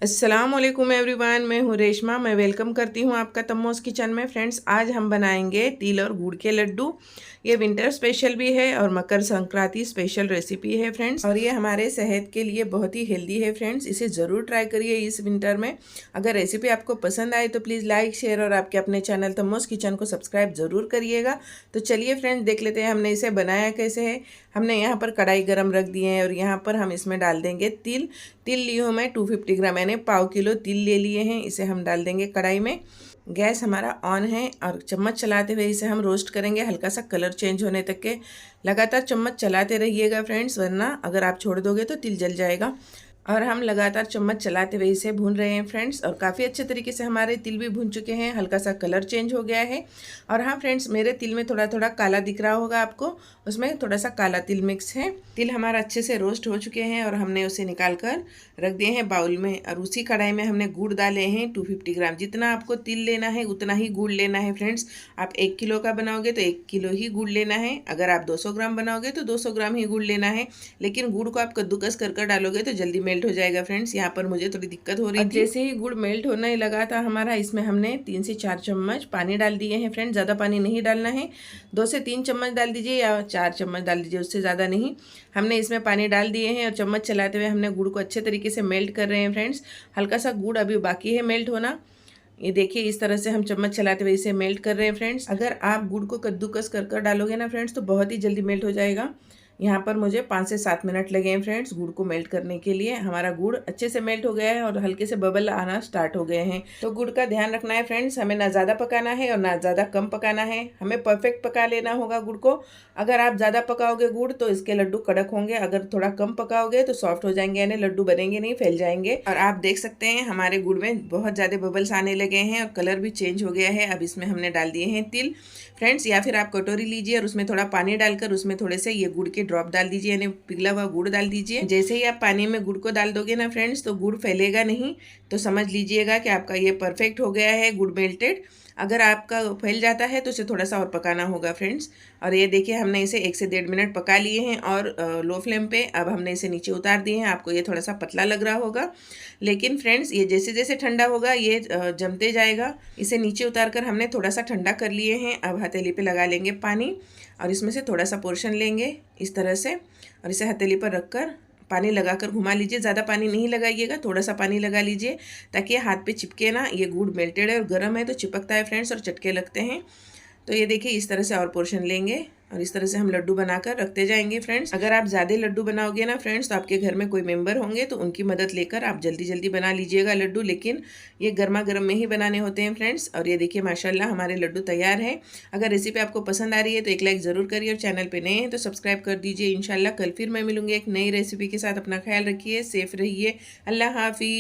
अस्सलाम वालेकुम एवरीवन, मैं हूँ रेशमा। मैं वेलकम करती हूँ आपका तम्मोस किचन में। फ्रेंड्स, आज हम बनाएंगे तिल और गुड़ के लड्डू। ये विंटर स्पेशल भी है और मकर संक्रांति स्पेशल रेसिपी है फ्रेंड्स, और ये हमारे सेहत के लिए बहुत ही हेल्दी है फ्रेंड्स। इसे ज़रूर ट्राई करिए इस विंटर में। अगर रेसिपी आपको पसंद आए तो प्लीज़ लाइक, शेयर और आपके अपने चैनल तम्मोस किचन को सब्सक्राइब ज़रूर करिएगा। तो चलिए फ्रेंड्स, देख लेते हैं हमने इसे बनाया कैसे है। हमने यहाँ पर कढ़ाई गरम रख दिए हैं और यहाँ पर हम इसमें डाल देंगे तिल। तिल ली हूँ मैं 250 ग्राम, यानी पाव किलो तिल ले लिए हैं। इसे हम डाल देंगे कढ़ाई में। गैस हमारा ऑन है और चम्मच चलाते हुए इसे हम रोस्ट करेंगे हल्का सा कलर चेंज होने तक के। लगातार चम्मच चलाते रहिएगा फ्रेंड्स, वरना अगर आप छोड़ दोगे तो तिल जल जाएगा। और हम लगातार चम्मच चलाते हुए इसे भून रहे हैं फ्रेंड्स, और काफ़ी अच्छे तरीके से हमारे तिल भी भून चुके हैं। हल्का सा कलर चेंज हो गया है। और हाँ फ्रेंड्स, मेरे तिल में थोड़ा थोड़ा काला दिख रहा होगा आपको, उसमें थोड़ा सा काला तिल मिक्स है। तिल हमारा अच्छे से रोस्ट हो चुके हैं और हमने उसे निकाल कर रख दिए हैं बाउल में। और उसी कढ़ाई में हमने गुड़ डाले हैं 250 ग्राम। जितना आपको तिल लेना है उतना ही गुड़ लेना है फ्रेंड्स। आप 1 किलो का बनाओगे तो 1 किलो ही गुड़ लेना है। अगर आप 200 ग्राम बनाओगे तो 200 ग्राम ही गुड़ लेना है। लेकिन गुड़ को आप कद्दूकस कर डालोगे तो जल्दी मेल्ट हो जाएगा फ्रेंड्स। यहाँ पर मुझे थोड़ी दिक्कत हो रही थी। जैसे ही गुड़ मेल्ट होने लगा था हमारा, इसमें हमने 3 से 4 चम्मच पानी डाल दिए हैं फ्रेंड्स। ज़्यादा पानी नहीं डालना है, 2 से 3 चम्मच डाल दीजिए या 4 चम्मच डाल दीजिए, उससे ज़्यादा नहीं। हमने इसमें पानी डाल दिए हैं और चम्मच चलाते हुए हमने गुड़ को अच्छे तरीके से मेल्ट कर रहे हैं फ्रेंड्स। हल्का सा गुड़ अभी बाकी है मेल्ट होना। ये देखिए, इस तरह से हम चम्मच चलाते हुए इसे मेल्ट कर रहे हैं फ्रेंड्स। अगर आप गुड़ को कद्दूकस कर डालोगे ना फ्रेंड्स तो बहुत ही जल्दी मेल्ट हो जाएगा। यहाँ पर मुझे 5 से 7 मिनट लगे हैं फ्रेंड्स गुड़ को मेल्ट करने के लिए। हमारा गुड़ अच्छे से मेल्ट हो गया है और हल्के से बबल आना स्टार्ट हो गए हैं। तो गुड़ का ध्यान रखना है फ्रेंड्स, हमें ना ज़्यादा पकाना है और ना ज़्यादा कम पकाना है। हमें परफेक्ट पका लेना होगा गुड़ को। अगर आप ज़्यादा पकाओगे गुड़ तो इसके लड्डू कड़क होंगे, अगर थोड़ा कम पकाओगे तो सॉफ्ट हो जाएंगे, यानी लड्डू बनेंगे नहीं, फैल जाएंगे। और आप देख सकते हैं हमारे गुड़ में बहुत ज़्यादा बबल्स आने लगे हैं और कलर भी चेंज हो गया है। अब इसमें हमने डाल दिए हैं तिल फ्रेंड्स, या फिर आप कटोरी लीजिए और उसमें थोड़ा पानी डालकर उसमें थोड़े से ये गुड़ के ड्रॉप डाल दीजिए, यानी पिघला हुआ गुड़ डाल दीजिए। जैसे ही आप पानी में गुड़ को डाल दोगे ना फ्रेंड्स तो गुड़ फैलेगा नहीं, तो समझ लीजिएगा कि आपका ये परफेक्ट हो गया है गुड़ मेल्टेड। अगर आपका फैल जाता है तो इसे थोड़ा सा और पकाना होगा फ्रेंड्स। और ये देखिए, हमने इसे 1 से 1.5 मिनट पका लिए हैं और लो फ्लेम पे। अब हमने इसे नीचे उतार दिए हैं। आपको ये थोड़ा सा पतला लग रहा होगा, लेकिन फ्रेंड्स ये जैसे जैसे ठंडा होगा ये जमते जाएगा। इसे नीचे उतार कर हमने थोड़ा सा ठंडा कर लिए हैं। अब हथेली पे लगा लेंगे पानी और इसमें से थोड़ा सा पोर्शन लेंगे इस तरह से, और इसे हथेली पर रखकर पानी लगाकर घुमा लीजिए। ज़्यादा पानी नहीं लगाइएगा, थोड़ा सा पानी लगा लीजिए ताकि हाथ पे चिपके ना। ये गुड़ मेल्टेड है और गर्म है तो चिपकता है फ्रेंड्स और चटके लगते हैं। तो ये देखिए, इस तरह से और पोर्शन लेंगे और इस तरह से हम लड्डू बनाकर रखते जाएंगे फ्रेंड्स। अगर आप ज़्यादा लड्डू बनाओगे ना फ्रेंड्स तो आपके घर में कोई मेंबर होंगे तो उनकी मदद लेकर आप जल्दी जल्दी बना लीजिएगा लड्डू, लेकिन ये गर्मा गर्म में ही बनाने होते हैं फ्रेंड्स। और ये देखिए, माशाल्लाह हमारे लड्डू तैयार है। अगर रेसिपी आपको पसंद आ रही है तो एक लाइक ज़रूर करिए और चैनल पर नए हैं तो सब्सक्राइब कर दीजिए। इंशाल्लाह कल फिर मैं मिलूंगी एक नई रेसिपी के साथ। अपना ख्याल रखिए, सेफ रहिए। अल्लाह हाफिज़।